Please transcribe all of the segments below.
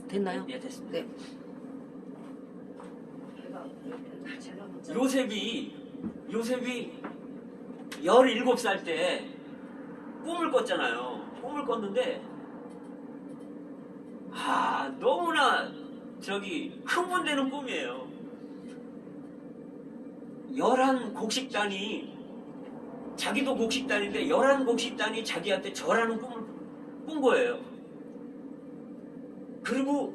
됐나요? 예, 됐습니다. 네. 요셉이 17살 때 꿈을 꿨잖아요. 꿈을 꿨는데 너무나 흥분되는 꿈이에요. 11곡식단이, 자기도 곡식단인데 11곡식단이 자기한테 절하는 꿈을 꾼 거예요. 그리고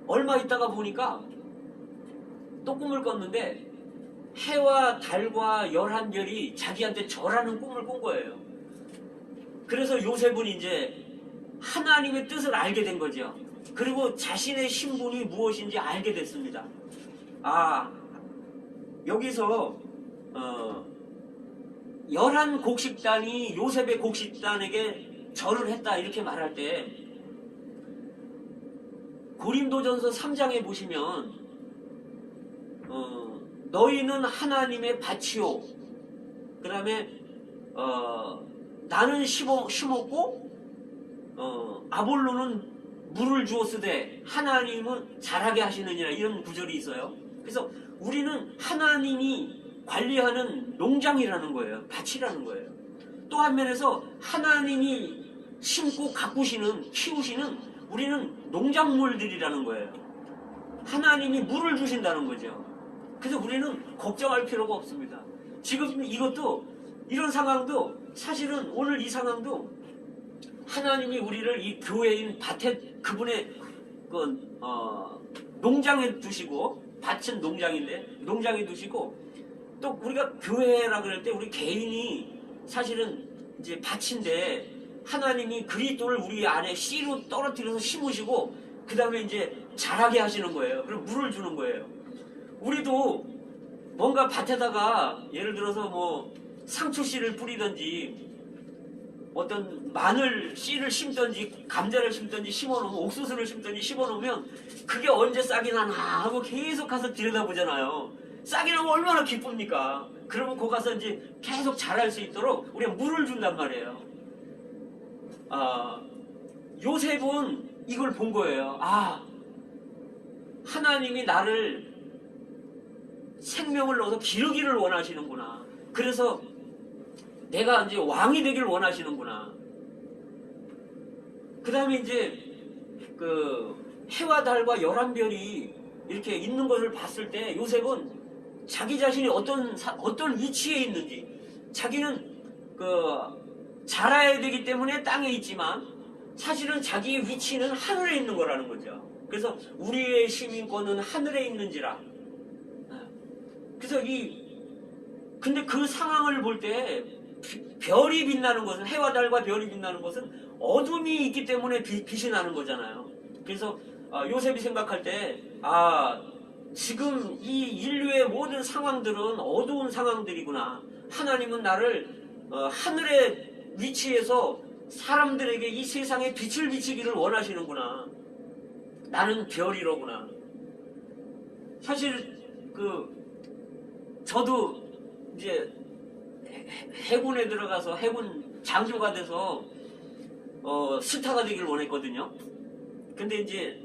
얼마 있다가 보니까 또 꿈을 꿨는데 해와 달과 11별이 자기한테 절하는 꿈을 꾼 거예요. 그래서 요셉은 이제 하나님의 뜻을 알게 된 거죠. 그리고 자신의 신분이 무엇인지 알게 됐습니다. 여기서 11곡식단이 요셉의 곡식단에게 절을 했다 이렇게 말할 때 고린도전서 3장에 보시면 너희는 하나님의 밭이요, 그 다음에 나는 심었고 아볼로는 물을 주었으되 하나님은 자라게 하시느니라, 이런 구절이 있어요. 그래서 우리는 하나님이 관리하는 농장이라는 거예요. 밭이라는 거예요. 또 한면에서 하나님이 심고 가꾸시는, 키우시는 우리는 농작물들이라는 거예요. 하나님이 물을 주신다는 거죠. 그래서 우리는 걱정할 필요가 없습니다. 지금 이런 상황도, 사실은 오늘 이 상황도 하나님이 우리를 이 교회인 밭에, 그분의 농장에 두시고, 밭은 농장인데 농장에 두시고, 또 우리가 교회라 그럴 때 우리 개인이 사실은 이제 밭인데 하나님이 그리스도를 우리 안에 씨로 떨어뜨려서 심으시고 그 다음에 이제 자라게 하시는 거예요. 그리고 물을 주는 거예요. 우리도 뭔가 밭에다가 예를 들어서 뭐 상추 씨를 뿌리든지 어떤 마늘 씨를 심든지 감자를 심든지 심어놓으면, 옥수수를 심든지 심어놓으면 그게 언제 싹이 나나 하고 계속 가서 들여다보잖아요. 싹이 나면 얼마나 기쁩니까? 그러면 거기 가서 이제 계속 자랄 수 있도록 우리가 물을 준단 말이에요. 요셉은 이걸 본 거예요. 하나님이 나를 생명을 넣어서 기르기를 원하시는구나. 그래서 내가 이제 왕이 되길 원하시는구나. 그 다음에 이제 해와 달과 11별이 이렇게 있는 것을 봤을 때 요셉은 자기 자신이 어떤 위치에 있는지, 자기는 자라야 되기 때문에 땅에 있지만 사실은 자기의 위치는 하늘에 있는 거라는 거죠. 그래서 우리의 시민권은 하늘에 있는지라. 그래서 근데 그 상황을 볼 때 별이 빛나는 것은, 해와 달과 별이 빛나는 것은 어둠이 있기 때문에 빛이 나는 거잖아요. 그래서 요셉이 생각할 때 지금 이 인류의 모든 상황들은 어두운 상황들이구나. 하나님은 나를 하늘의 위치에서 사람들에게 이 세상에 빛을 비치기를 원하시는구나. 나는 별이로구나. 사실 저도 이제 해군에 들어가서 해군 장교가 돼서 스타가 되길 원했거든요. 근데 이제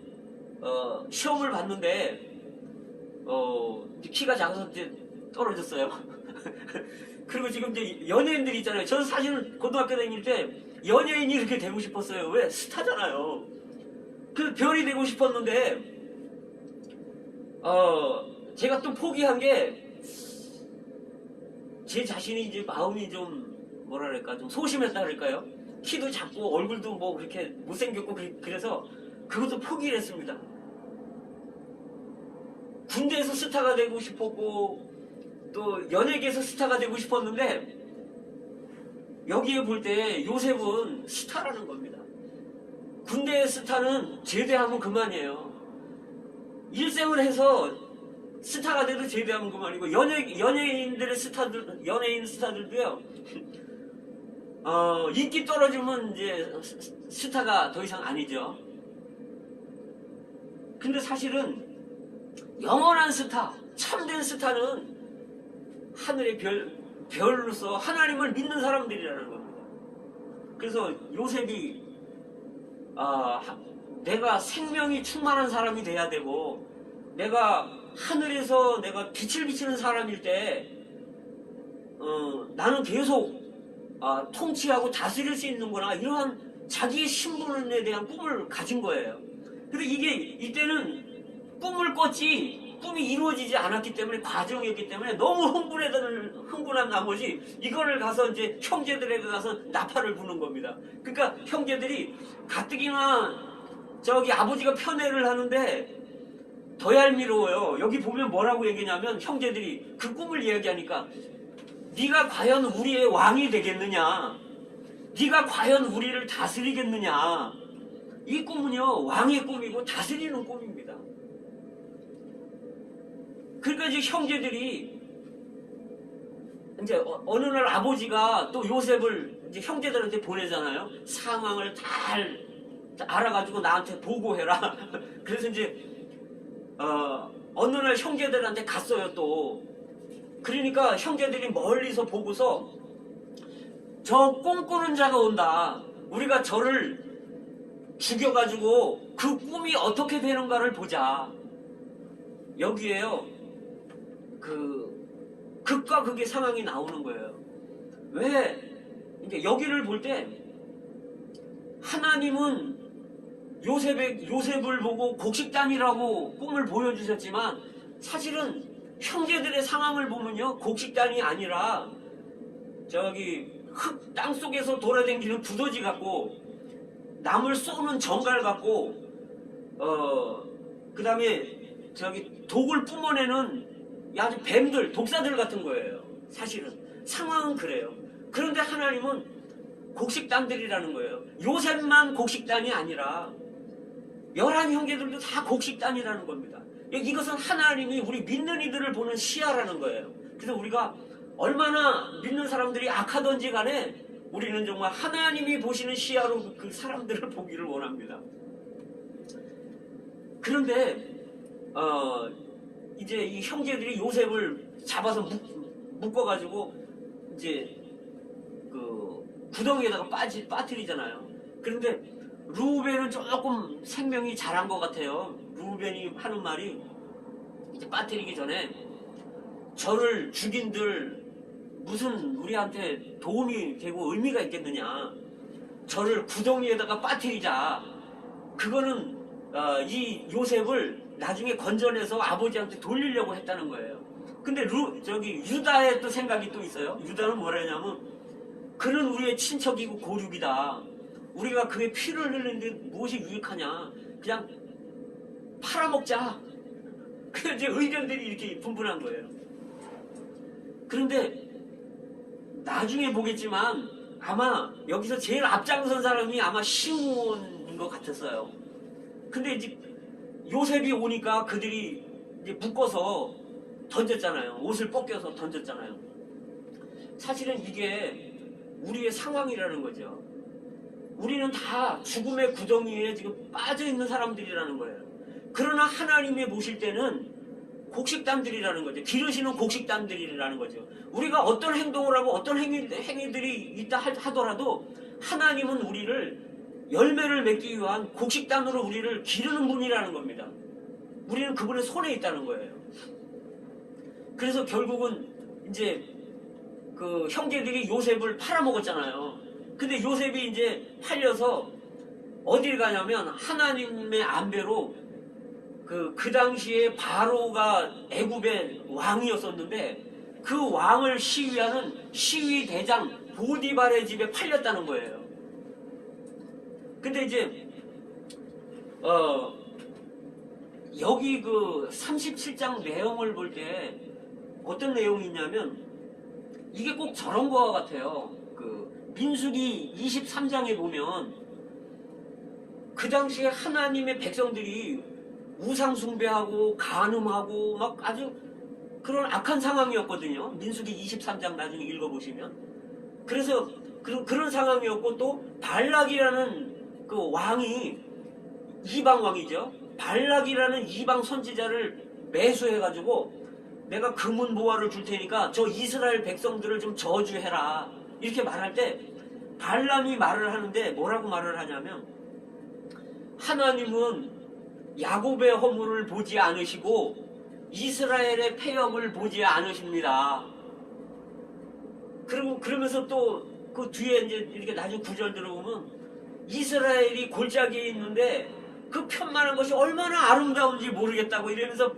시험을 봤는데 키가 작아서 이제 떨어졌어요. 그리고 지금 이제 연예인들이 있잖아요. 저는 사실은 고등학교 다닐 때 연예인이 이렇게 되고 싶었어요. 왜? 스타잖아요. 그래서 별이 되고 싶었는데 제가 또 포기한 게, 제 자신이 이제 마음이 좀 뭐랄까 좀 소심했다 그럴까요? 키도 작고 얼굴도 뭐 그렇게 못생겼고 그래서 그것도 포기를 했습니다. 군대에서 스타가 되고 싶었고 또 연예계에서 스타가 되고 싶었는데, 여기에 볼 때 요셉은 스타라는 겁니다. 군대의 스타는 제대하면 그만이에요. 일생을 해서 스타가 돼도 제대하면 그만이고, 연예인 스타들도요, 인기 떨어지면 이제 스타가 더 이상 아니죠. 근데 사실은 영원한 스타, 참된 스타는 하늘의 별로서 하나님을 믿는 사람들이라는 겁니다. 그래서 요셉이 내가 생명이 충만한 사람이 돼야 되고, 내가 하늘에서 내가 빛을 비치는 사람일 때 나는 계속 통치하고 다스릴 수 있는구나, 이러한 자기의 신분에 대한 꿈을 가진 거예요. 근데 이게 이때는 꿈을 꿨지 꿈이 이루어지지 않았기 때문에, 과정이었기 때문에 너무 흥분한 나머지 이거를 가서 이제 형제들에게 가서 나팔을 부는 겁니다. 그러니까 형제들이 가뜩이나 저기 아버지가 편애를 하는데 더 얄미워요. 여기 보면 뭐라고 얘기냐면, 형제들이 그 꿈을 이야기하니까, 네가 과연 우리의 왕이 되겠느냐, 네가 과연 우리를 다스리겠느냐. 이 꿈은요, 왕의 꿈이고 다스리는 꿈입니다. 그러니까 이제 형제들이 이제 어느 날 아버지가 또 요셉을 이제 형제들한테 보내잖아요. 상황을 잘 알아가지고 나한테 보고해라. 그래서 이제 어느 날 형제들한테 갔어요 또. 그러니까 형제들이 멀리서 보고서, 저 꿈꾸는 자가 온다, 우리가 저를 죽여가지고 그 꿈이 어떻게 되는가를 보자. 여기에요 그 극과 극의 상황이 나오는 거예요. 왜? 이제 여기를 볼 때 하나님은 요셉을 보고 곡식단이라고 꿈을 보여주셨지만, 사실은 형제들의 상황을 보면요, 곡식단이 아니라 저기 흙 땅 속에서 돌아다니는 두더지 같고, 남을 쏘는 정갈 같고, 그 다음에 저기 독을 뿜어내는 아주 뱀들, 독사들 같은 거예요. 사실은 상황은 그래요. 그런데 하나님은 곡식단들이라는 거예요. 요셉만 곡식단이 아니라 11형제들도 다 곡식단이라는 겁니다. 이것은 하나님이 우리 믿는 이들을 보는 시야라는 거예요. 그래서 우리가 얼마나 믿는 사람들이 악하던지 간에 우리는 정말 하나님이 보시는 시야로 그 사람들을 보기를 원합니다. 그런데 이제 이 형제들이 요셉을 잡아서 묶어가지고 이제 그 구덩이에다가 빠뜨리잖아요. 그런데 루벤은 조금 생명이 잘한 것 같아요. 루벤이 하는 말이, 이제 빠뜨리기 전에, 저를 죽인들 무슨 우리한테 도움이 되고 의미가 있겠느냐, 저를 구덩이에다가 빠뜨리자. 그거는 이 요셉을 나중에 건져내서 아버지한테 돌리려고 했다는 거예요. 근데 저기 유다의 또 생각이 또 있어요. 유다는 뭐라 했냐면, 그는 우리의 친척이고 고륙이다, 우리가 그의 피를 흘리는데 무엇이 유익하냐, 그냥 팔아먹자. 그래서 이제 의견들이 이렇게 분분한 거예요. 그런데 나중에 보겠지만 아마 여기서 제일 앞장선 사람이 아마 시므온인 것 같았어요. 근데 이제 요셉이 오니까 그들이 이제 묶어서 던졌잖아요. 옷을 벗겨서 던졌잖아요. 사실은 이게 우리의 상황이라는 거죠. 우리는 다 죽음의 구덩이에 지금 빠져 있는 사람들이라는 거예요. 그러나 하나님이 보실 때는 곡식단들이라는 거죠. 기르시는 곡식단들이라는 거죠. 우리가 어떤 행동을 하고 어떤 행위들이 있다 하더라도 하나님은 우리를 열매를 맺기 위한 곡식단으로 우리를 기르는 분이라는 겁니다. 우리는 그분의 손에 있다는 거예요. 그래서 결국은 이제 그 형제들이 요셉을 팔아먹었잖아요. 근데 요셉이 이제 팔려서 어딜 가냐면, 하나님의 안배로 그 당시에 바로가 애굽의 왕이었었는데, 그 왕을 시위하는 시위대장 보디발의 집에 팔렸다는 거예요. 근데 이제 여기 그 37장 내용을 볼 때 어떤 내용이 있냐면, 이게 꼭 저런 거 같아요. 그 민수기 23장에 보면 그 당시에 하나님의 백성들이 우상 숭배하고 간음하고 막 아주 그런 악한 상황이었거든요. 민수기 23장 나중에 읽어보시면. 그래서 그런 상황이었고, 또 발락이라는 그 왕이 이방 왕이죠. 발락이라는 이방 선지자를 매수해가지고, 내가 금은 보화를 줄 테니까 저 이스라엘 백성들을 좀 저주해라, 이렇게 말할 때 발람이 말을 하는데 뭐라고 말을 하냐면, 하나님은 야곱의 허물을 보지 않으시고 이스라엘의 패역을 보지 않으십니다. 그리고 그러면서 또 그 뒤에 이제 이렇게 나중에 구절 들어보면 이스라엘이 골짜기에 있는데 그 편만한 것이 얼마나 아름다운지 모르겠다고 이러면서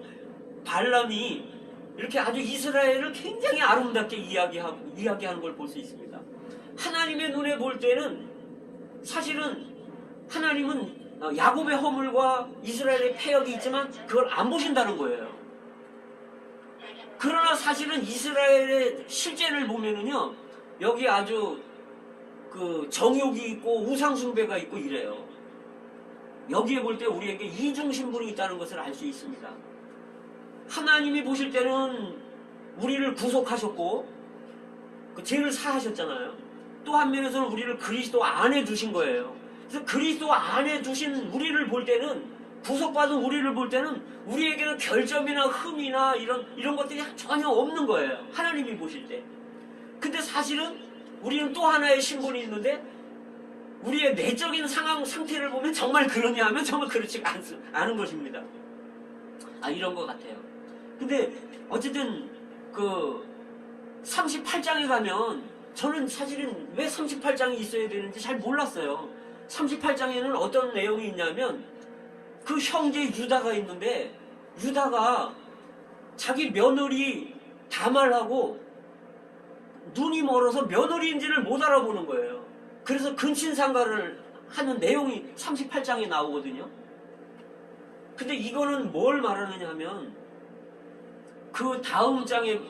발람이 이렇게 아주 이스라엘을 굉장히 아름답게 이야기하는 걸 볼 수 있습니다. 하나님의 눈에 볼 때는 사실은 하나님은 야곱의 허물과 이스라엘의 패역이 있지만 그걸 안 보신다는 거예요. 그러나 사실은 이스라엘의 실제를 보면은요, 여기 아주 그 정욕이 있고 우상숭배가 있고 이래요. 여기에 볼 때 우리에게 이중신분이 있다는 것을 알 수 있습니다. 하나님이 보실 때는 우리를 구속하셨고 그 죄를 사하셨잖아요. 또 한면에서는 우리를 그리스도 안에 두신 거예요. 그래서 그리스도 안에 두신 우리를 볼 때는, 구속받은 우리를 볼 때는 우리에게는 결점이나 흠이나 이런 것들이 전혀 없는 거예요. 하나님이 보실 때. 근데 사실은 우리는 또 하나의 신분이 있는데 우리의 내적인 상태를 보면 정말 그러냐 하면 정말 그렇지 않은 것입니다. 이런 것 같아요. 근데 어쨌든 그 38장에 가면 저는 사실은 왜 38장이 있어야 되는지 잘 몰랐어요. 38장에는 어떤 내용이 있냐면 그 형제 유다가 있는데 유다가 자기 며느리 다말하고 눈이 멀어서 며느리인지를 못 알아보는 거예요. 그래서 근친상간을 하는 내용이 38장에 나오거든요. 근데 이거는 뭘 말하느냐 하면 그 다음 장에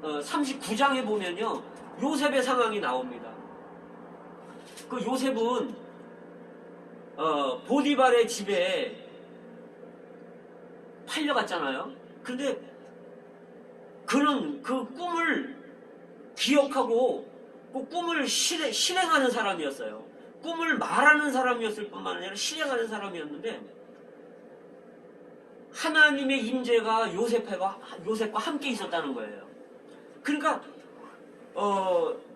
39장에 보면요, 요셉의 상황이 나옵니다. 그 요셉은 보디발의 집에 팔려갔잖아요. 근데 그는 그 꿈을 기억하고 그 꿈을 실행하는 사람이었어요. 꿈을 말하는 사람이었을 뿐만 아니라 실행하는 사람이었는데 하나님의 임재가 요셉과 함께 있었다는 거예요. 그러니까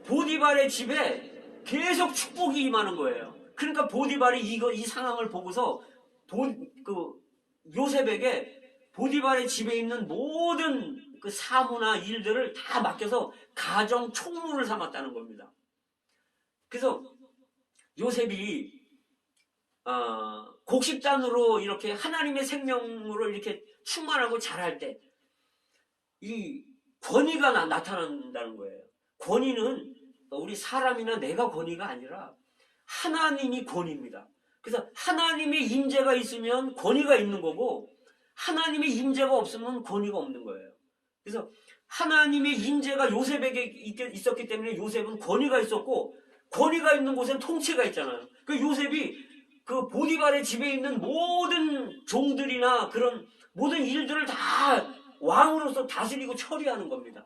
보디발의 집에 계속 축복이 임하는 거예요. 그러니까 보디발이 이 상황을 보고서 요셉에게 보디발의 집에 있는 모든 그 사무나 일들을 다 맡겨서 가정 총무를 삼았다는 겁니다. 그래서 요셉이 곡식단으로 이렇게 하나님의 생명으로 이렇게 충만하고 자랄 때 이 권위가 나타난다는 거예요. 권위는 우리 사람이나 내가 권위가 아니라 하나님이 권위입니다. 그래서 하나님의 임재가 있으면 권위가 있는 거고 하나님의 임재가 없으면 권위가 없는 거예요. 그래서 하나님의 임재가 요셉에게 있었기 때문에 요셉은 권위가 있었고, 권위가 있는 곳엔 통치가 있잖아요. 그 요셉이 그 보디발의 집에 있는 모든 종들이나 그런 모든 일들을 다 왕으로서 다스리고 처리하는 겁니다.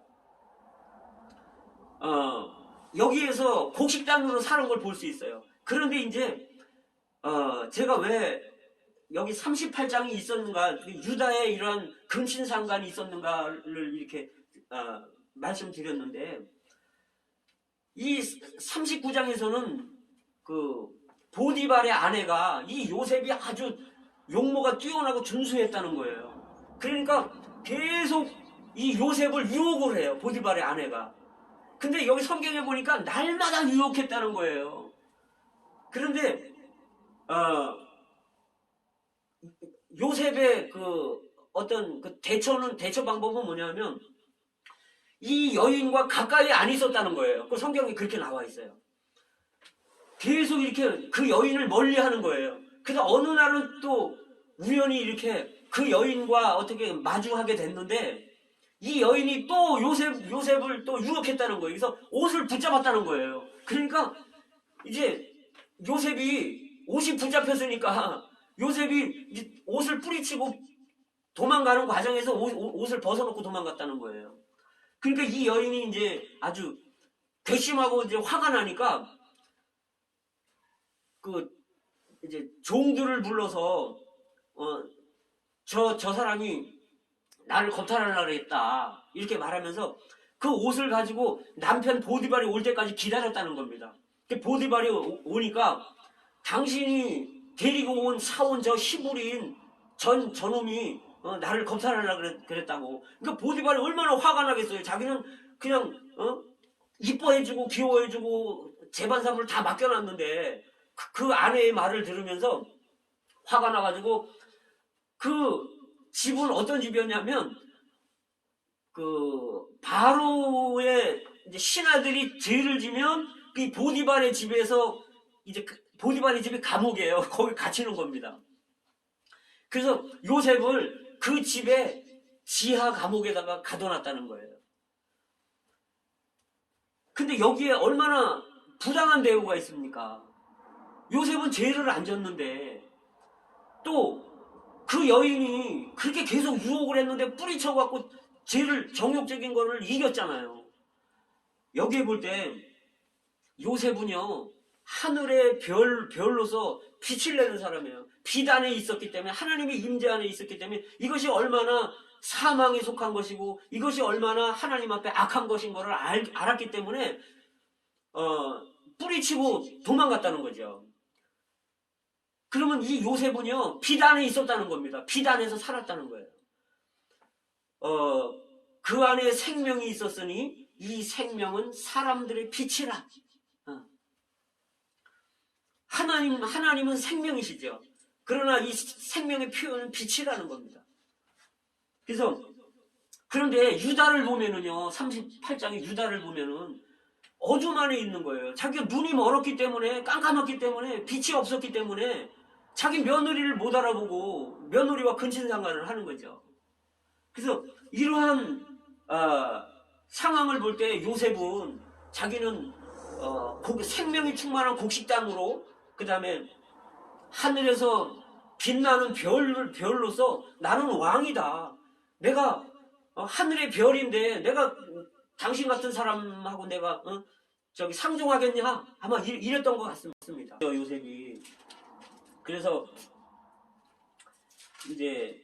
여기에서 곡식단으로 사는 걸 볼 수 있어요. 그런데 이제 제가 왜 여기 38장이 있었는가, 유다의 이러한 근친상간이 있었는가를 이렇게 말씀드렸는데, 이 39장에서는 그 보디발의 아내가 이 요셉이 아주 용모가 뛰어나고 준수했다는 거예요. 그러니까 계속 이 요셉을 유혹을 해요, 보디발의 아내가. 근데 여기 성경에 보니까 날마다 유혹했다는 거예요. 그런데 요셉의 그 어떤 그 대처 방법은 뭐냐면 이 여인과 가까이 안 있었다는 거예요. 그 성경에 그렇게 나와 있어요. 계속 이렇게 그 여인을 멀리 하는 거예요. 그래서 어느 날은 또 우연히 이렇게 그 여인과 어떻게 마주하게 됐는데 이 여인이 또 요셉을 또 유혹했다는 거예요. 그래서 옷을 붙잡았다는 거예요. 그러니까 이제 요셉이 옷이 붙잡혔으니까 요셉이 옷을 뿌리치고 도망가는 과정에서 옷을 벗어놓고 도망갔다는 거예요. 그러니까 이 여인이 이제 아주 괘씸하고 이제 화가 나니까 그 이제 종들을 불러서 저 사람이 나를 겁탈하려고 했다 이렇게 말하면서 그 옷을 가지고 남편 보디발이 올 때까지 기다렸다는 겁니다. 보디발이 오니까 당신이 데리고 온 사온 저 히브리인 저놈이 나를 검찰하려고 그랬다고. 그러니까 보디발이 얼마나 화가 나겠어요. 자기는 그냥 이뻐해주고 귀여워해주고 재반사물 다 맡겨놨는데 그 아내의 말을 들으면서 화가 나가지고 그 집은 어떤 집이었냐면 그 바로의 이제 신하들이 죄를 지면 그 보디발의 집에서 이제 보디발의 집이 감옥이에요. 거기 갇히는 겁니다. 그래서 요셉을 그 집에 지하 감옥에다가 가둬놨다는 거예요. 근데 여기에 얼마나 부당한 대우가 있습니까? 요셉은 죄를 안 졌는데 또 그 여인이 그렇게 계속 유혹을 했는데 뿌리쳐갖고 죄를 정욕적인 거를 이겼잖아요. 여기에 볼 때 요셉은요 하늘의 별로서 빛을 내는 사람이에요. 빛 안에 있었기 때문에 하나님의 임재 안에 있었기 때문에 이것이 얼마나 사망에 속한 것이고 이것이 얼마나 하나님 앞에 악한 것인 것을 알았기 때문에 뿌리치고 도망갔다는 거죠. 그러면 이 요셉은요 빛 안에 있었다는 겁니다. 빛 안에서 살았다는 거예요. 그 안에 생명이 있었으니 이 생명은 사람들의 빛이라. 하나님은 생명이시죠. 그러나 이 생명의 표현은 빛이라는 겁니다. 그래서 그런데 유다를 보면은요 38장의 유다를 보면은 어둠 안에 있는 거예요. 자기가 눈이 멀었기 때문에 깜깜했기 때문에 빛이 없었기 때문에 자기 며느리를 못 알아보고 며느리와 근친상간을 하는 거죠. 그래서 이러한 상황을 볼 때 요셉은 자기는 생명이 충만한 곡식단으로 그 다음에 하늘에서 빛나는 별로서 나는 왕이다. 내가 하늘의 별인데 내가 당신 같은 사람하고 내가 상종하겠냐? 아마 이랬던 것 같습니다. 요셉이. 그래서 이제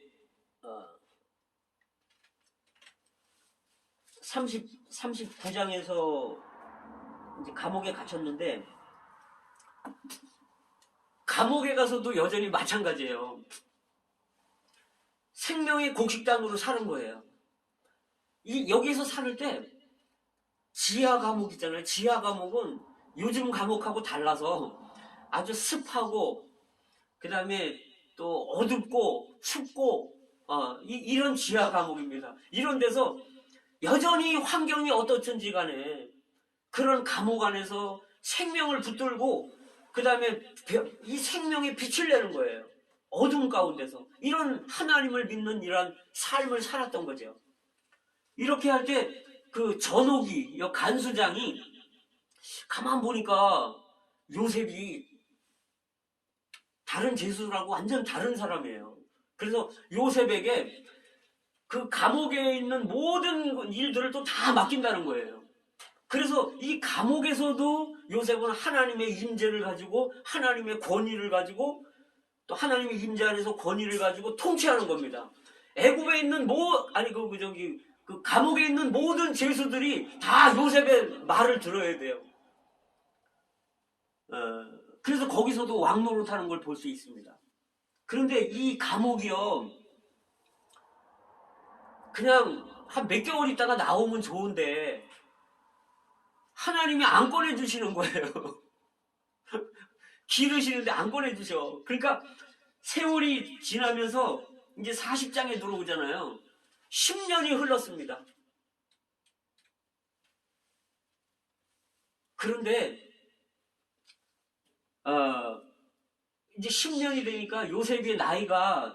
39장에서 이제 감옥에 갇혔는데 감옥에 가서도 여전히 마찬가지예요. 생명의 곡식단으로 사는 거예요. 여기서 살 때 지하 감옥 있잖아요. 지하 감옥은 요즘 감옥하고 달라서 아주 습하고 그 다음에 또 어둡고 춥고 이런 지하 감옥입니다. 이런 데서 여전히 환경이 어떻든지 간에 그런 감옥 안에서 생명을 붙들고 그 다음에 이 생명의 빛을 내는 거예요. 어둠 가운데서 이런 하나님을 믿는 이런 삶을 살았던 거죠. 이렇게 할 때 그 전옥이 간수장이 가만 보니까 요셉이 다른 제수라고 완전 다른 사람이에요. 그래서 요셉에게 그 감옥에 있는 모든 일들을 또 다 맡긴다는 거예요. 그래서 이 감옥에서도 요셉은 하나님의 임재를 가지고 하나님의 권위를 가지고 또 하나님의 임재 안에서 권위를 가지고 통치하는 겁니다. 애굽에 있는 그 감옥에 있는 모든 죄수들이 다 요셉의 말을 들어야 돼요. 그래서 거기서도 왕노릇하는 걸 볼 수 있습니다. 그런데 이 감옥이요 그냥 한 몇 개월 있다가 나오면 좋은데 하나님이 안 꺼내주시는 거예요. 기르시는데 안 꺼내주셔. 그러니까 세월이 지나면서 이제 40장에 들어오잖아요. 10년이 흘렀습니다. 그런데 이제 10년이 되니까 요셉의 나이가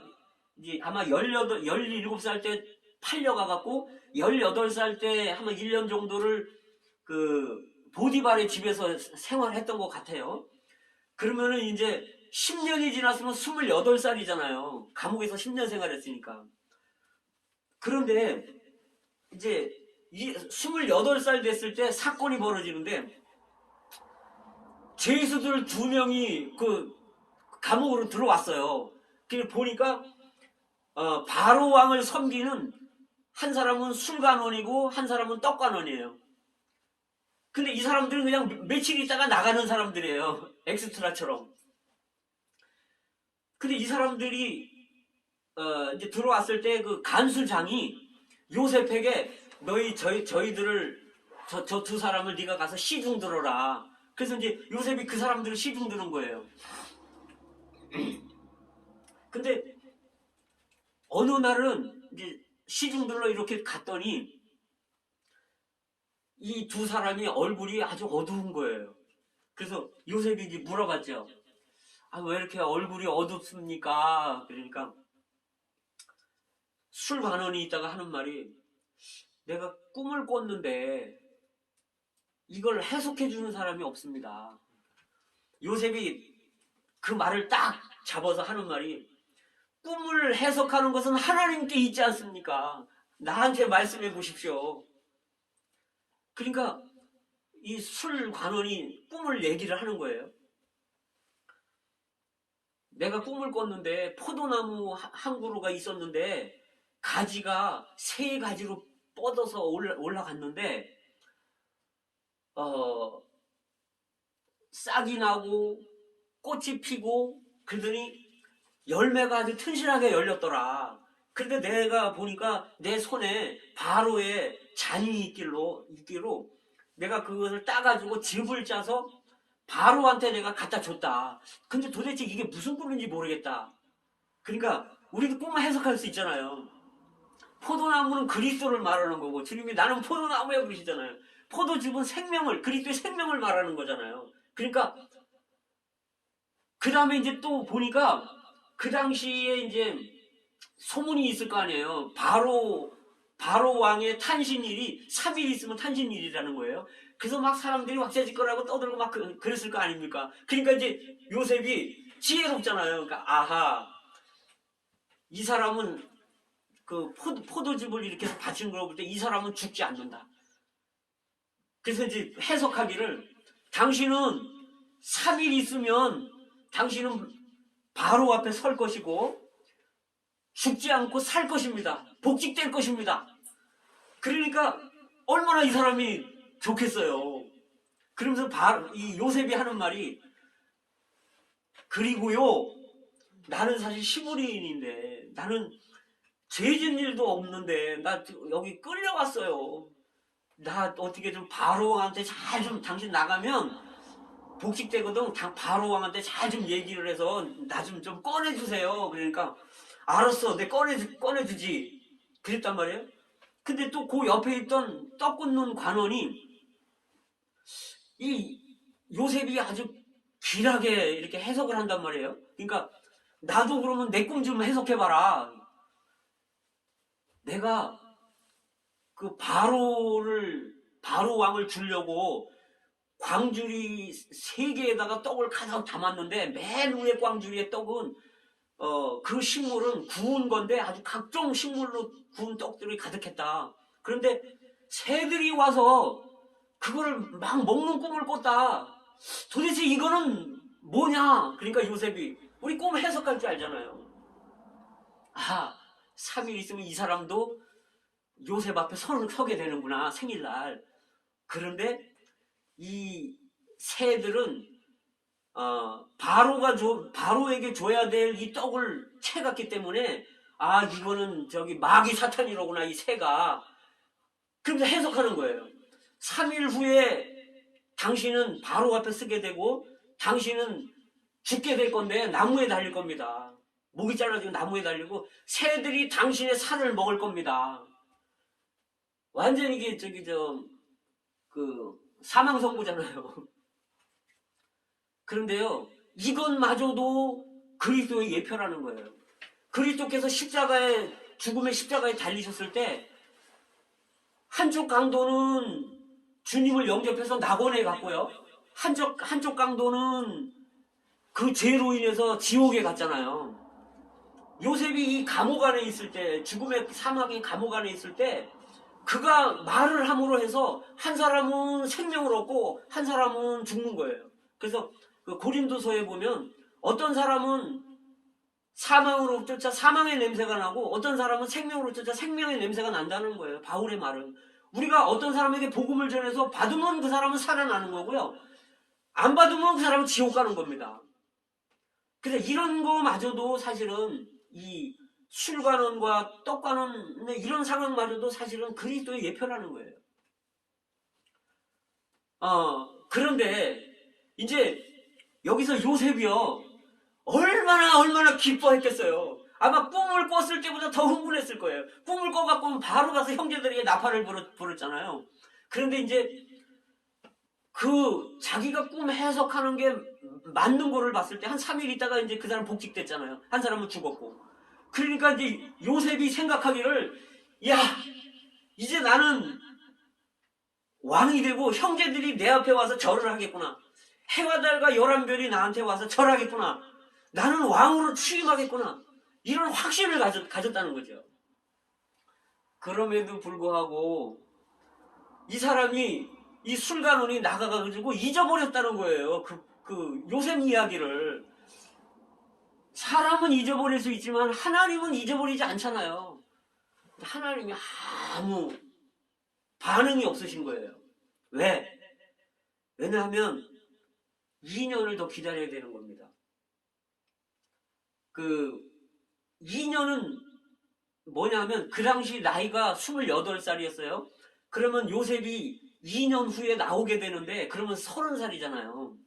이제 아마 17살 때 팔려가갖고 18살 때 아마 1년 정도를 그 보디발의 집에서 생활했던 것 같아요. 그러면은 이제 10년이 지났으면 28살이잖아요. 감옥에서 10년 생활했으니까. 그런데 이제 28살 됐을 때 사건이 벌어지는데 죄수들 2명이 그 감옥으로 들어왔어요. 그래서 보니까 바로 왕을 섬기는 한 사람은 술관원이고 한 사람은 떡관원이에요. 근데 이 사람들은 그냥 며칠 있다가 나가는 사람들이에요. 엑스트라처럼. 근데 이 사람들이 이제 들어왔을 때 그 간수장이 요셉에게 저희들을 저 두 사람을 네가 가서 시중 들어라. 그래서 이제 요셉이 그 사람들을 시중 드는 거예요. 근데 어느 날은 이제 시중 들러 이렇게 갔더니 이 두 사람이 얼굴이 아주 어두운 거예요. 그래서 요셉이 이제 물어봤죠. 아, 왜 이렇게 얼굴이 어둡습니까? 그러니까 술 관원이 있다가 하는 말이, 내가 꿈을 꿨는데 이걸 해석해 주는 사람이 없습니다. 요셉이 그 말을 딱 잡아서 하는 말이, 꿈을 해석하는 것은 하나님께 있지 않습니까? 나한테 말씀해 보십시오. 그러니까 이 술 관원이 꿈을 얘기를 하는 거예요. 내가 꿈을 꿨는데 포도나무 한 그루가 있었는데 가지가 세 가지로 뻗어서 올라갔는데 싹이 나고 꽃이 피고 그러더니 열매가 아주 튼실하게 열렸더라. 그런데 내가 보니까 내 손에 바로의 잔이 있기로 내가 그것을 따가지고 즙을 짜서 바로한테 내가 갖다 줬다. 근데 도대체 이게 무슨 꿈인지 모르겠다. 그러니까 우리도 꿈을 해석할 수 있잖아요. 포도나무는 그리스도를 말하는 거고 주님이 나는 포도나무야 그러시잖아요. 포도즙은 생명을, 그리스도의 생명을 말하는 거잖아요. 그러니까 그 다음에 이제 또 보니까 그 당시에 이제 소문이 있을 거 아니에요. 바로 왕의 탄신일이 3일 있으면 탄신일이라는 거예요. 그래서 막 사람들이 왁자지껄하고 떠들고 막 그랬을 거 아닙니까? 그러니까 이제 요셉이 지혜롭잖아요. 그러니까 아하, 이 사람은 그 포도즙을 이렇게 해서 바치는 걸 볼 때 이 사람은 죽지 않는다. 그래서 이제 해석하기를, 당신은 3일 있으면 당신은 바로 앞에 설 것이고 죽지 않고 살 것입니다. 복직될 것입니다. 그러니까 얼마나 이 사람이 좋겠어요. 그러면서 이 요셉이 하는 말이, 그리고요, 나는 사실 시므리인인데 나는 죄진 일도 없는데 나 여기 끌려왔어요. 나 어떻게 좀 바로 왕한테 잘 좀, 당신 나가면 복직되거든. 바로 왕한테 잘 좀 얘기를 해서 나 좀 꺼내주세요. 그러니까 알았어, 내 꺼내주지. 그랬단 말이에요. 근데 또 그 옆에 있던 떡 굽는 관원이 이 요셉이 아주 길하게 이렇게 해석을 한단 말이에요. 그러니까 나도 그러면 내 꿈 좀 해석해봐라. 내가 그 바로 왕을 주려고 광주리 3개에다가 떡을 가득 담았는데 맨 위에 광주리의 떡은 그 식물은 구운 건데 아주 각종 식물로 구운 떡들이 가득했다. 그런데 새들이 와서 그거를 막 먹는 꿈을 꿨다. 도대체 이거는 뭐냐? 그러니까 요셉이, 우리 꿈 해석할 줄 알잖아요. 아, 3일 있으면 이 사람도 요셉 앞에 서게 되는구나, 생일날. 그런데 이 새들은 바로에게 줘야 될 이 떡을 채갔기 때문에, 아, 이거는 저기 마귀 사탄이로구나, 이 새가. 그러면서 해석하는 거예요. 3일 후에 당신은 바로 앞에 쓰게 되고 당신은 죽게 될 건데 나무에 달릴 겁니다. 목이 잘라지고 나무에 달리고 새들이 당신의 살을 먹을 겁니다. 완전히 이게 사망 선고잖아요. 그런데요, 이것마저도 그리스도의 예표라는 거예요. 그리스도께서 죽음의 십자가에 달리셨을 때 한쪽 강도는 주님을 영접해서 낙원에 갔고요, 한쪽 강도는 그 죄로 인해서 지옥에 갔잖아요. 요셉이 이 감옥 안에 있을 때, 죽음의 사막의 감옥 안에 있을 때 그가 말을 함으로 해서 한 사람은 생명을 얻고 한 사람은 죽는 거예요. 그래서 그 고린도서에 보면 어떤 사람은 사망으로 쫓아 사망의 냄새가 나고 어떤 사람은 생명으로 쫓아 생명의 냄새가 난다는 거예요. 바울의 말은. 우리가 어떤 사람에게 복음을 전해서 받으면 그 사람은 살아나는 거고요, 안 받으면 그 사람은 지옥 가는 겁니다. 그래서 이런 거마저도 사실은 이 술관원과 떡관원 이런 상황마저도 사실은 그리스도의 예표라는 거예요. 그런데 이제 여기서 요셉이요 얼마나 기뻐했겠어요. 아마 꿈을 꿨을 때보다 더 흥분했을 거예요. 꿈을 꿔갖고 바로 가서 형제들에게 나팔을 불었잖아요. 그런데 이제 그 자기가 꿈 해석하는 게 맞는 거를 봤을 때 한 3일 있다가 이제 그 사람 복직됐잖아요. 한 사람은 죽었고. 그러니까 이제 요셉이 생각하기를 야 이제 나는 왕이 되고 형제들이 내 앞에 와서 절을 하겠구나. 해와 달과 11별이 나한테 와서 절하겠구나. 나는 왕으로 취임하겠구나. 이런 확신을 가졌다는 거죠. 그럼에도 불구하고 이 사람이 이 술관원이 나가가지고 잊어버렸다는 거예요. 그 요셉 이야기를. 사람은 잊어버릴 수 있지만 하나님은 잊어버리지 않잖아요. 하나님이 아무 반응이 없으신 거예요. 왜? 왜냐하면 2년을 더 기다려야 되는 겁니다. 그 2년은 뭐냐면 그 당시 나이가 28살이었어요. 그러면 요셉이 2년 후에 나오게 되는데 그러면 30살이잖아요.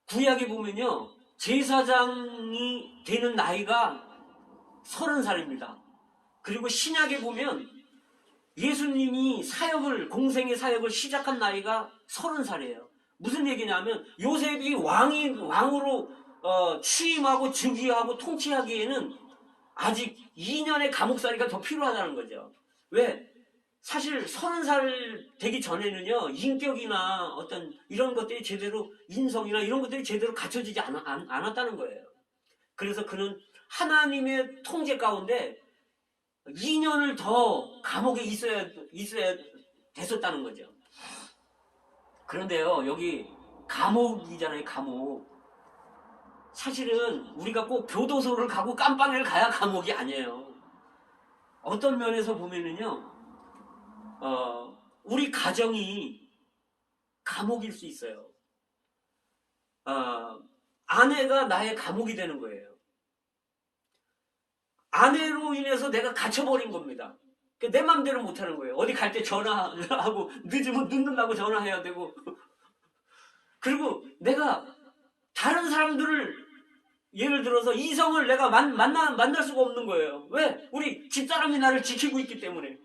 구약에 보면요. 제사장이 되는 나이가 30살입니다. 그리고 신약에 보면 예수님이 공생의 사역을 시작한 나이가 30살이에요. 무슨 얘기냐면 요셉이 왕으로 취임하고 즉위하고 통치하기에는 아직 2년의 감옥살이가 더 필요하다는 거죠. 왜? 사실 30살 되기 전에는요 인격이나 어떤 이런 것들이 제대로 인성이나 이런 것들이 제대로 갖춰지지 않았다는 거예요. 그래서 그는 하나님의 통제 가운데 2년을 더 감옥에 있어야 됐었다는 거죠. 그런데요 여기 감옥이잖아요. 감옥. 사실은 우리가 꼭 교도소를 가고 깜빵을 가야 감옥이 아니에요. 어떤 면에서 보면은요 우리 가정이 감옥일 수 있어요. 아내가 나의 감옥이 되는 거예요. 아내로 인해서 내가 갇혀버린 겁니다. 내 맘대로 못하는 거예요. 어디 갈 때 전화하고 늦으면 늦는다고 전화해야 되고 그리고 내가 다른 사람들을 예를 들어서 이성을 내가 만날 수가 없는 거예요. 왜? 우리 집사람이 나를 지키고 있기 때문에.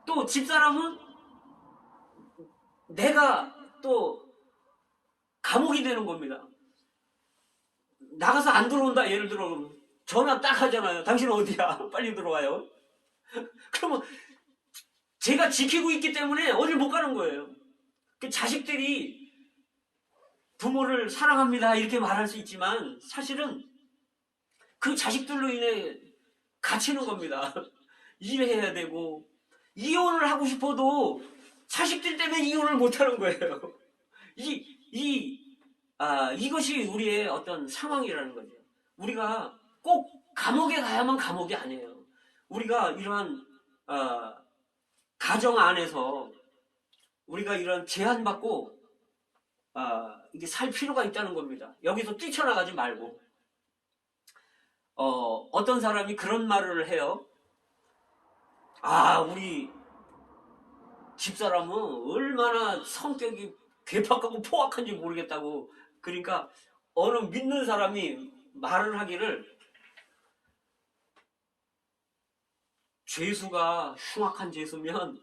또 집사람은 내가 또 감옥이 되는 겁니다. 나가서 안 들어온다 예를 들어 전화 딱 하잖아요. 당신 어디야? 빨리 들어와요. 그러면 제가 지키고 있기 때문에 어딜 못 가는 거예요. 그 자식들이 부모를 사랑합니다 이렇게 말할 수 있지만 사실은 그 자식들로 인해 갇히는 겁니다. 일해야 되고 이혼을 하고 싶어도 자식들 때문에 이혼을 못하는 거예요. 이것이 우리의 어떤 상황이라는 거죠. 우리가 꼭 감옥에 가야만 감옥이 아니에요. 우리가 이러한 가정 안에서 우리가 이런 제한받고 이게 살 필요가 있다는 겁니다. 여기서 뛰쳐나가지 말고 어떤 사람이 그런 말을 해요. 우리 집사람은 얼마나 성격이 괴팍하고 포악한지 모르겠다고. 그러니까 어느 믿는 사람이 말을 하기를 죄수가 흉악한 죄수면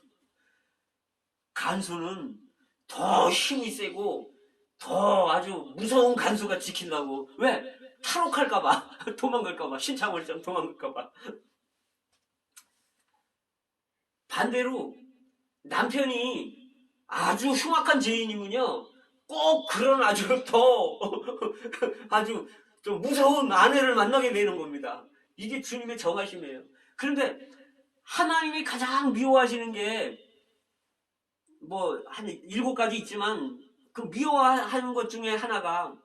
간수는 더 힘이 세고 더 아주 무서운 간수가 지킨다고. 왜? 탈옥할까봐 도망갈까봐 신창월장 도망갈까봐. 반대로 남편이 아주 흉악한 죄인이면요 꼭 그런 아주 좀 무서운 아내를 만나게 되는 겁니다. 이게 주님의 정하심이에요. 그런데 하나님이 가장 미워하시는 게 뭐 한 7가지 있지만 그 미워하는 것 중에 하나가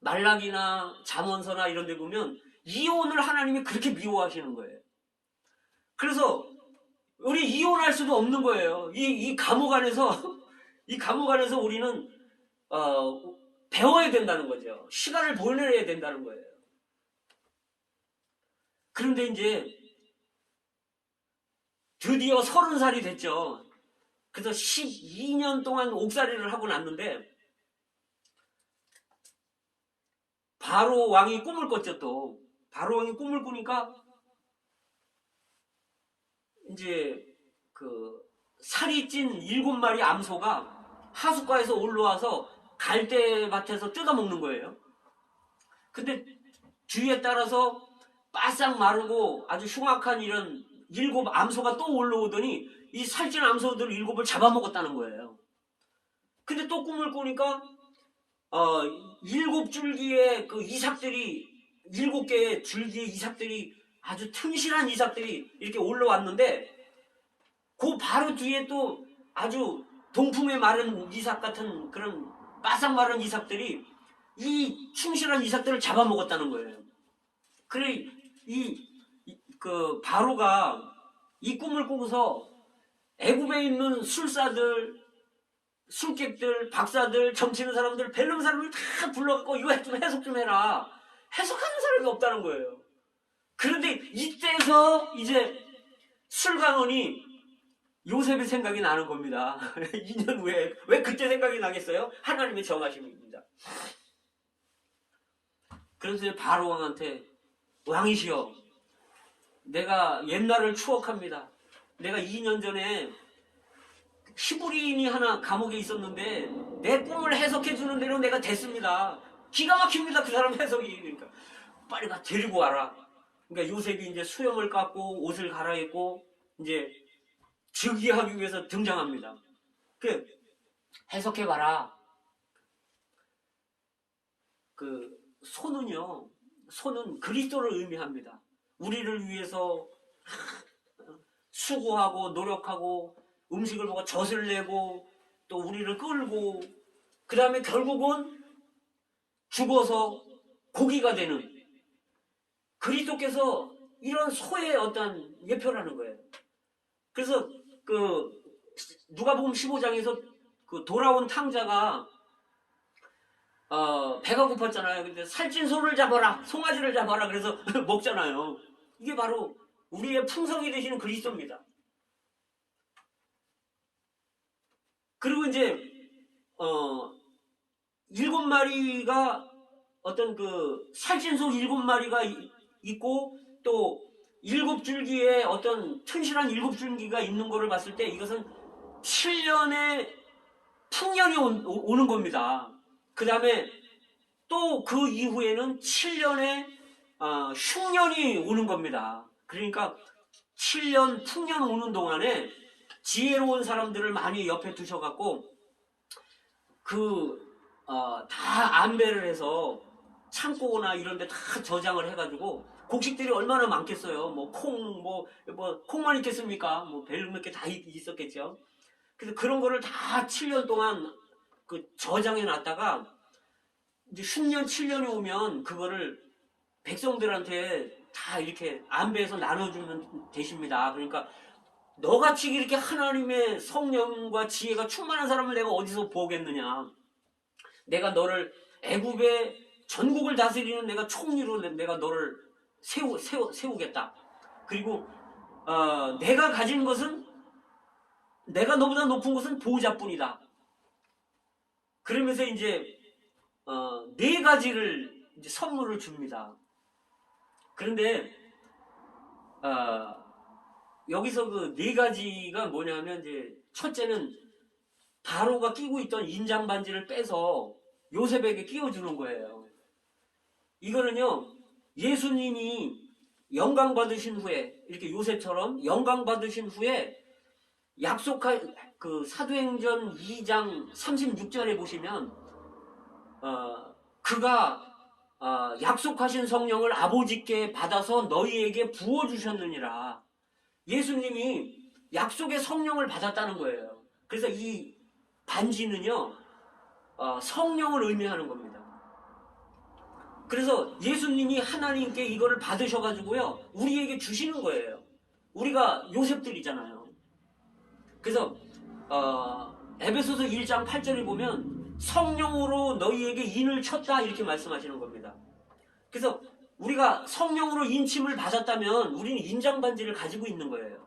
말라기나 잠언서나 이런 데 보면 이혼을 하나님이 그렇게 미워하시는 거예요. 그래서 우리 이혼할 수도 없는 거예요. 이 감옥 안에서 우리는 배워야 된다는 거죠. 시간을 보내야 된다는 거예요. 그런데 이제 드디어 30살이 됐죠. 그래서 12년 동안 옥살이를 하고 났는데 바로 왕이 꿈을 꿨죠. 또 바로 왕이 꿈을 꾸니까 이제 그 살이 찐 7마리 암소가 하숫가에서 올라와서 갈대밭에서 뜯어먹는 거예요. 근데 주위에 따라서 바싹 마르고 아주 흉악한 이런 7 암소가 또 올라오더니 이 살찐 암소들 7을 잡아먹었다는 거예요. 근데 또 꿈을 꾸니까 7줄기의 그 이삭들이 7개의 줄기의 이삭들이 아주 튼실한 이삭들이 이렇게 올라왔는데 그 바로 뒤에 또 아주 동풍에 마른 이삭 같은 그런 바싹 마른 이삭들이 이 충실한 이삭들을 잡아먹었다는 거예요. 그래 그 바로가 이 꿈을 꾸고서 애굽에 있는 술사들, 술객들, 박사들, 점치는 사람들, 벨름 사람들 다 불러갖고 이거 좀 해석 좀 해라. 해석하는 사람이 없다는 거예요. 그런데 이때서 이제 술강원이 요셉의 생각이 나는 겁니다. 2년 후에 왜 그때 생각이 나겠어요? 하나님의 정하심입니다. 그래서 바로 왕한테 왕이시여, 내가 옛날을 추억합니다. 내가 2년 전에 히브리인이 하나 감옥에 있었는데 내 꿈을 해석해 주는 대로 내가 됐습니다. 기가 막힙니다. 그 사람 해석이. 그러니까 빨리 가 데리고 와라. 그러니까 요셉이 이제 수염을 깎고 옷을 갈아입고 이제 즉위하기 위해서 등장합니다. 그 해석해 봐라. 그 소는 그리스도를 의미합니다. 우리를 위해서 수고하고 노력하고 음식을 먹어 젖을 내고 또 우리를 끌고 그 다음에 결국은 죽어서 고기가 되는 그리스도께서 이런 소의 어떤 예표라는 거예요. 그래서 그 누가복음 15장에서 그 돌아온 탕자가 배가 고팠잖아요. 근데 살찐 소를 잡아라, 송아지를 잡아라 그래서 먹잖아요. 이게 바로 우리의 풍성이 되시는 그리스도입니다. 그리고 이제 7마리가 어떤 그 살찐 소 7마리가 있고 또 7줄기의 어떤 튼실한 7줄기가 있는 거를 봤을 때 이것은 7년의 풍년이 오는 겁니다. 그 다음에 또 그 이후에는 7년의 흉년이 오는 겁니다. 그러니까 7년 풍년 오는 동안에 지혜로운 사람들을 많이 옆에 두셔갖고 다 안배를 해서 창고나 이런 데 다 저장을 해가지고 곡식들이 얼마나 많겠어요. 뭐 콩만 있겠습니까? 뭐 벨 몇 개 다 있었겠죠. 그래서 그런 거를 다 7년 동안 그 저장해 놨다가 이제 흉년 7년이 오면 그거를 백성들한테 다 이렇게 안배해서 나눠주면 되십니다. 그러니까 너같이 이렇게 하나님의 성령과 지혜가 충만한 사람을 내가 어디서 보겠느냐. 내가 너를 애굽의 전국을 다스리는 내가 총리로 내가 너를 세우겠다. 그리고 내가 가진 것은 내가 너보다 높은 것은 보호자뿐이다. 그러면서 이제 4가지를 이제 선물을 줍니다. 그런데 여기서 그 4가지가 뭐냐면 이제 첫째는 바로가 끼고 있던 인장 반지를 빼서 요셉에게 끼워주는 거예요. 이거는요, 예수님이 영광 받으신 후에 이렇게 요셉처럼 영광 받으신 후에 약속한 그 사도행전 2장 36절에 보시면 그가 약속하신 성령을 아버지께 받아서 너희에게 부어주셨느니라. 예수님이 약속의 성령을 받았다는 거예요. 그래서 이 반지는요 성령을 의미하는 겁니다. 그래서 예수님이 하나님께 이거를 받으셔가지고요 우리에게 주시는 거예요. 우리가 요셉들이잖아요. 그래서 에베소서 1장 8절에 보면 성령으로 너희에게 인을 쳤다 이렇게 말씀하시는 겁니다. 그래서 우리가 성령으로 인침을 받았다면 우리는 인장반지를 가지고 있는 거예요.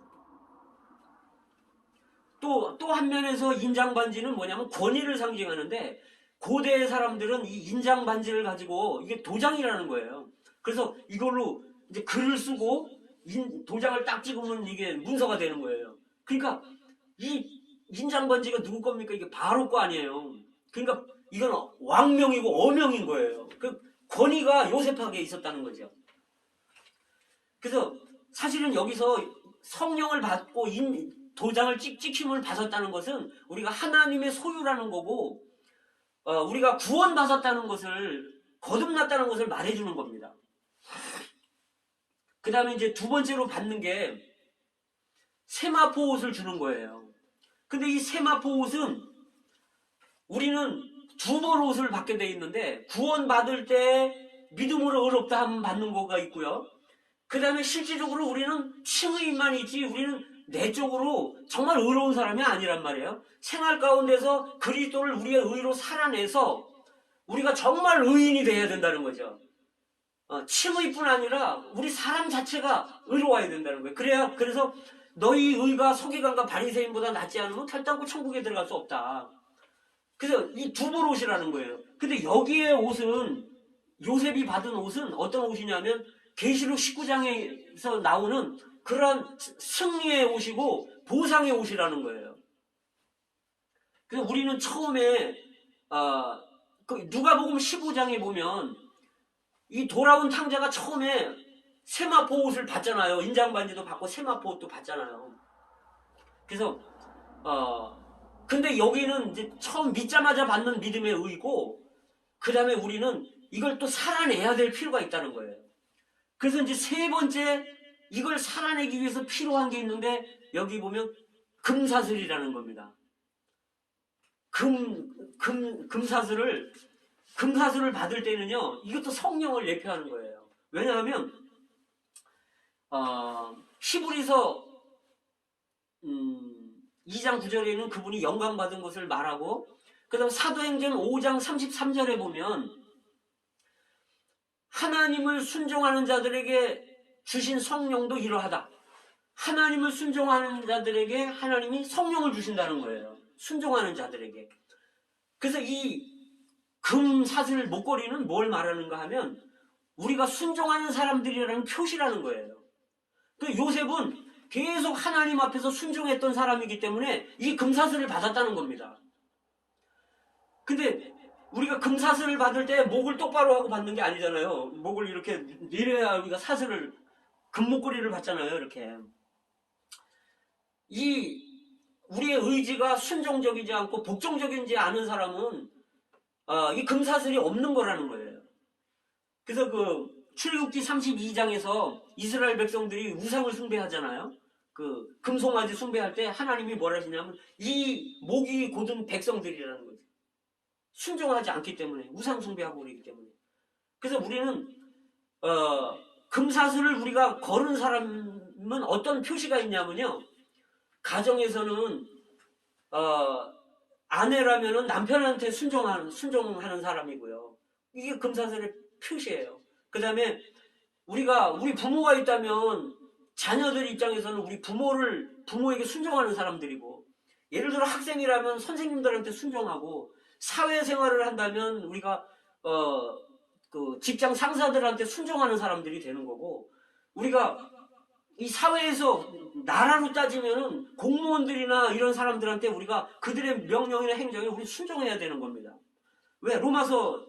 또 한 면에서 인장반지는 뭐냐면 권위를 상징하는데 고대의 사람들은 이 인장반지를 가지고 이게 도장이라는 거예요. 그래서 이걸로 이제 글을 쓰고 도장을 딱 찍으면 이게 문서가 되는 거예요. 그러니까 이 인장반지가 누구 겁니까? 이게 바로 거 아니에요. 그러니까 이건 왕명이고 어명인 거예요. 그 권위가 요셉에게 있었다는 거죠. 그래서 사실은 여기서 성령을 받고 도장을 찍힘을 받았다는 것은 우리가 하나님의 소유라는 거고 우리가 구원받았다는 것을 거듭났다는 것을 말해주는 겁니다. 그 다음에 이제 두 번째로 받는 게 세마포 옷을 주는 거예요. 근데 이 세마포 옷은 우리는 두 벌 옷을 받게 돼 있는데 구원받을 때 믿음으로 의롭다 하면 받는 거가 있고요. 그 다음에 실질적으로 우리는 칭의만 있지 우리는 내적으로 정말 의로운 사람이 아니란 말이에요. 생활 가운데서 그리스도를 우리의 의로 살아내서 우리가 정말 의인이 돼야 된다는 거죠. 칭의뿐 아니라 우리 사람 자체가 의로워야 된다는 거예요. 그래서 너희 의가 서기관과 바리새인보다 낫지 않으면 결단코 천국에 들어갈 수 없다. 그래서 이 두 벌 옷이라는 거예요. 근데 여기에 옷은 요셉이 받은 옷은 어떤 옷이냐면 계시록 19장에서 나오는 그런 승리의 옷이고 보상의 옷이라는 거예요. 그래서 우리는 처음에 누가복음 15장에 보면 이 돌아온 탕자가 처음에 세마포 옷을 받잖아요. 인장반지도 받고 세마포 옷도 받잖아요. 그래서 근데 여기는 이제 처음 믿자마자 받는 믿음의 의고 그 다음에 우리는 이걸 또 살아내야 될 필요가 있다는 거예요. 그래서 이제 세 번째 이걸 살아내기 위해서 필요한 게 있는데 여기 보면 금사슬이라는 겁니다. 금사슬을 받을 때는요 이것도 성령을 예표하는 거예요. 왜냐하면 히브리서 2장 9절에는 그분이 영광 받은 것을 말하고 그 다음 사도행전 5장 33절에 보면 하나님을 순종하는 자들에게 주신 성령도 이러하다. 하나님을 순종하는 자들에게 하나님이 성령을 주신다는 거예요. 순종하는 자들에게. 그래서 이 금사슬 목걸이는 뭘 말하는가 하면 우리가 순종하는 사람들이라는 표시라는 거예요. 그 요셉은 계속 하나님 앞에서 순종했던 사람이기 때문에 이 금사슬을 받았다는 겁니다. 근데 우리가 금사슬을 받을 때 목을 똑바로 하고 받는 게 아니잖아요. 목을 이렇게 내려야 우리가 사슬을 금목걸이를 받잖아요. 이렇게 우리의 의지가 순종적이지 않고 복종적이지 않은 사람은 이 금사슬이 없는 거라는 거예요. 그래서 그 출애굽기 32장에서 이스라엘 백성들이 우상을 숭배하잖아요. 그 금송아지 숭배할 때 하나님이 뭐라 하시냐면 이 목이 곧은 백성들이라는 거죠. 순종하지 않기 때문에 우상 숭배하고 그러기 때문에. 그래서 우리는 금사슬을 우리가 거는 사람은 어떤 표시가 있냐면요. 가정에서는 아내라면은 남편한테 순종하는 사람이고요. 이게 금사슬의 표시예요. 그 다음에 우리 부모가 있다면 자녀들 입장에서는 우리 부모에게 순종하는 사람들이고, 예를 들어 학생이라면 선생님들한테 순종하고, 사회생활을 한다면 우리가 그 직장 상사들한테 순종하는 사람들이 되는 거고, 우리가 이 사회에서 나라로 따지면 공무원들이나 이런 사람들한테 우리가 그들의 명령이나 행정에 우리 순종해야 되는 겁니다. 왜? 로마서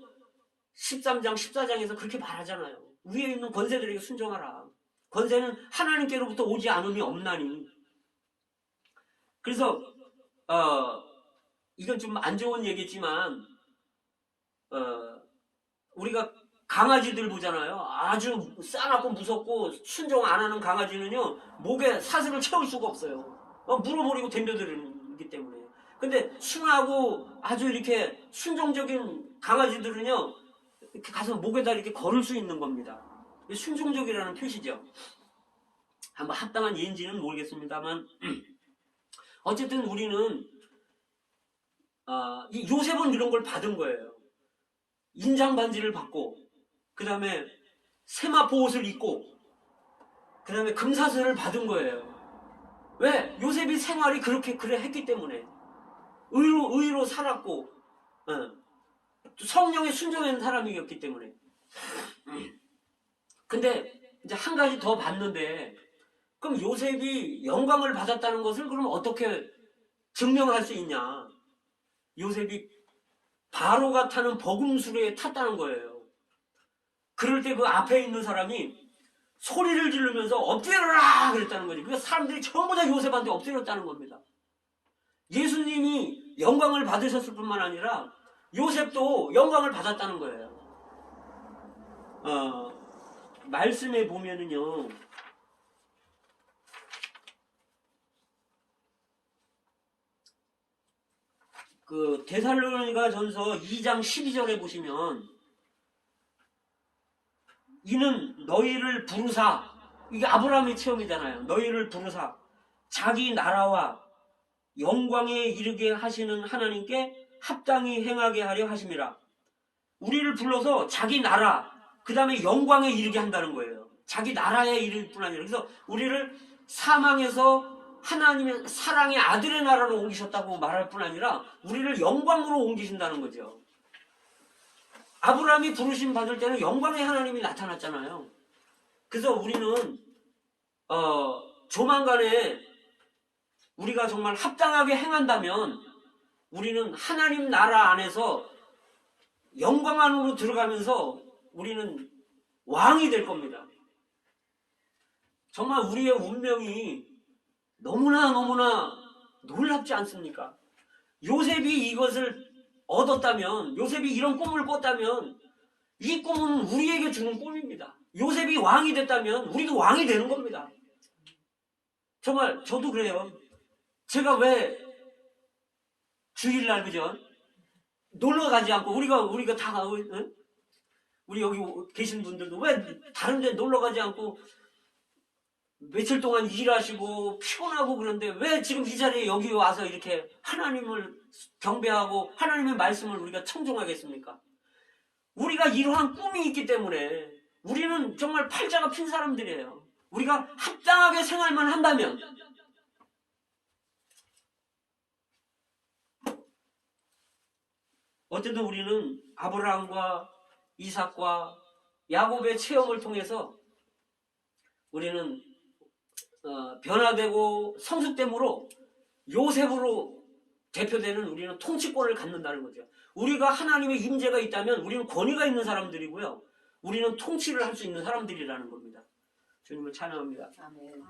13장 14장에서 그렇게 말하잖아요. 위에 있는 권세들에게 순종하라. 권세는 하나님께로부터 오지 않음이 없나니. 그래서 이건 좀 안 좋은 얘기지만 우리가 강아지들 보잖아요. 아주 싸납고 무섭고 순종 안 하는 강아지는요 목에 사슬을 채울 수가 없어요. 물어버리고 덤벼들기 때문에. 근데 순하고 아주 이렇게 순종적인 강아지들은요 이렇게 가서 목에다 이렇게 걸을 수 있는 겁니다. 순종적이라는 표시죠. 한번 합당한 예인지는 모르겠습니다만 어쨌든 우리는 이 요셉은 이런 걸 받은 거예요. 인장 반지를 받고, 그 다음에 세마포 옷을 입고, 그 다음에 금사슬을 받은 거예요. 왜? 요셉이 생활이 그래 했기 때문에. 의로 살았고, 성령에 순종한 사람이었기 때문에. 근데 이제 한 가지 더 봤는데, 그럼 요셉이 영광을 받았다는 것을 그럼 어떻게 증명할 수 있냐? 요셉이 바로가 타는 버금수레에 탔다는 거예요. 그럴 때 그 앞에 있는 사람이 소리를 지르면서 엎드려라 그랬다는 거지. 그러니까 사람들이 전부 다 요셉한테 엎드렸다는 겁니다. 예수님이 영광을 받으셨을 뿐만 아니라 요셉도 영광을 받았다는 거예요. 말씀에 보면은요, 그 데살로니가 전서 2장 12절에 보시면, 이는 너희를 부르사, 이게 아브라함의 체험이잖아요. 너희를 부르사 자기 나라와 영광에 이르게 하시는 하나님께 합당히 행하게 하려 하심이라. 우리를 불러서 자기 나라, 그 다음에 영광에 이르게 한다는 거예요. 자기 나라에 이를 뿐 아니라. 그래서 우리를 사망에서 하나님의 사랑의 아들의 나라로 옮기셨다고 말할 뿐 아니라 우리를 영광으로 옮기신다는 거죠. 아브라함이 부르심 받을 때는 영광의 하나님이 나타났잖아요. 그래서 우리는 조만간에 우리가 정말 합당하게 행한다면 우리는 하나님 나라 안에서 영광 안으로 들어가면서 우리는 왕이 될 겁니다. 정말 우리의 운명이 너무나 놀랍지 않습니까? 요셉이 이것을 얻었다면, 요셉이 이런 꿈을 꿨다면 이 꿈은 우리에게 주는 꿈입니다. 요셉이 왕이 됐다면 우리도 왕이 되는 겁니다. 정말 저도 그래요. 제가 왜 주일날 그죠? 놀러 가지 않고 우리가 다 우리 여기 계신 분들도 왜 다른 데 놀러 가지 않고 며칠 동안 일하시고 피곤하고 그런데 왜 지금 이 자리에 여기 와서 이렇게 하나님을 경배하고 하나님의 말씀을 우리가 청종하겠습니까? 우리가 이러한 꿈이 있기 때문에 우리는 정말 팔자가 핀 사람들이에요. 우리가 합당하게 생활만 한다면 어쨌든 우리는 아브라함과 이삭과 야곱의 체험을 통해서 우리는 변화되고 성숙됨으로 요셉으로 대표되는 우리는 통치권을 갖는다는 거죠. 우리가 하나님의 임재가 있다면 우리는 권위가 있는 사람들이고요. 우리는 통치를 할 수 있는 사람들이라는 겁니다. 주님을 찬양합니다. 아멘.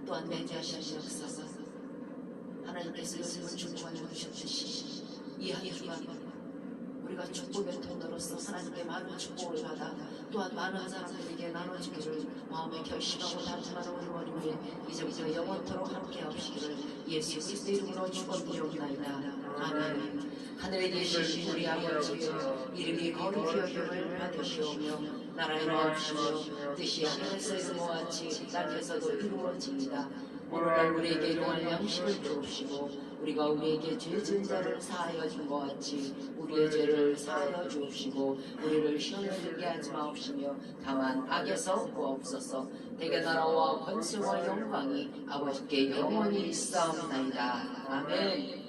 또한 맹세하신 역사 하나님께서 요셉을 축복하여 주셨듯이 이 한 주간 우리가 축복의 통로로서 하나님께 많은 축복을 받아 또한 많은 사람들에게 나눠주기를 마음에 결심하고 다짐하는 우리 모두에 이제부터 영원토록 함께 하시기를 예수 그리스도 이름으로 축원드리옵나이다. 아멘. 하늘에 계신 우리 아버지여, 이름이 거룩히 여김을 받으시오며 나라의 마음이시며 뜻이 하늘에서 이루어 같이 땅에서도 이루어집니다. 오늘날 우리에게 일용할 양식을 주옵시고 우리가 우리에게 죄 지은 자를 사하여 준 것 같이 우리의 죄를 사하여 주옵시고 우리를 시험에 들게 하지 마옵시며 다만 악에서 구하옵소서. 대개 나라와 권세와 영광이 아버지께 영원히 있사옵나이다. 아멘.